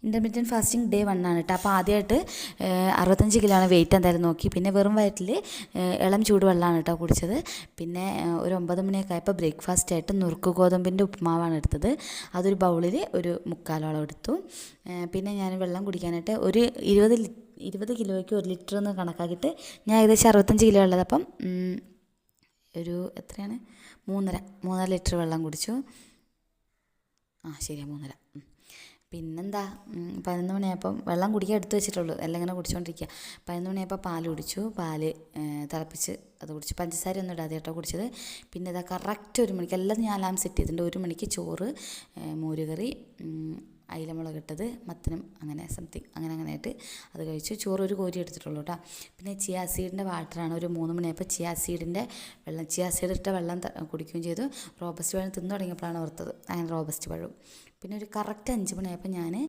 Intermediate fasting day 1 ആണ് കേട്ടോ. അപ്പോൾ ആദ്യമായിട്ട് 65 കിലോ ആണ് വെയിറ്റ് എന്തായാലും നോക്കി. പിന്നെ വെറും വയറ്റിൽ ഇളം ചൂടുവെള്ളമാണ് കേട്ടോ കുടിച്ചത്. പിന്നെ ഒരു 9 മണിയൊക്കെ ആയപ്പോൾ ബ്രേക്ക്ഫാസ്റ്റ് ആയിട്ട് നുറുക്ക് ഗോതമ്പിൻ്റെ ഉപ്പുമാവാണ് എടുത്തത്. അതൊരു ബൗളിൽ ഒരു 3/4 എടുത്തു. പിന്നെ ഞാൻ വെള്ളം കുടിക്കാനായിട്ട് ഒരു 20 കിലോയ്ക്ക് 1 ലിറ്റർ എന്ന് കണക്കാക്കിയിട്ട് ഞാൻ ഏകദേശം 65 കിലോ ഉള്ളത്. അപ്പം ഒരു എത്രയാണ് 3.5 ലിറ്റർ വെള്ളം കുടിച്ചു. ശരിയാ 3.5. പിന്നെന്താ 11 മണിയായപ്പം വെള്ളം കുടിക്കാൻ എടുത്ത് വെച്ചിട്ടുള്ളൂ, എല്ലാം ഇങ്ങനെ കുടിച്ചുകൊണ്ടിരിക്കുക. 11 മണിയായപ്പോൾ പാൽ കുടിച്ചു. പാല് തിളപ്പിച്ച് അത് കുടിച്ചു. പഞ്ചസാര ഒന്നും ഇടാതെ കേട്ടോ കുടിച്ചത്. പിന്നെ ഇതാ കറക്റ്റ് 1 മണിക്ക് എല്ലാം ഞാൻ അലാം സെറ്റ് ചെയ്തിട്ടുണ്ട്. 1 മണിക്ക് ചോറ്, മോരുകറി, അയിലമുളക് ഇട്ടത്, മത്തനും അങ്ങനെ സംതിങ് അങ്ങനെയായിട്ട് അത് കഴിച്ചു. ചോറ് ഒരു കോരി എടുത്തിട്ടുള്ളൂ കേട്ടോ. പിന്നെ ചിയാ സീഡിൻ്റെ വാട്ടറാണ്. ഒരു 3 മണിയായപ്പോൾ ചിയാ സീഡിൻ്റെ വെള്ളം, ചിയാ സീഡ് ഇട്ട വെള്ളം കുടിക്കുകയും ചെയ്തു. റോബസ്റ്റ് പഴം തിന്നു തുടങ്ങിയപ്പോഴാണ് ഓർത്തത്, അങ്ങനെ റോബസ്റ്റ് പഴവും. പിന്നെ ഒരു കറക്റ്റ് 5 മണിയായപ്പോൾ ഞാൻ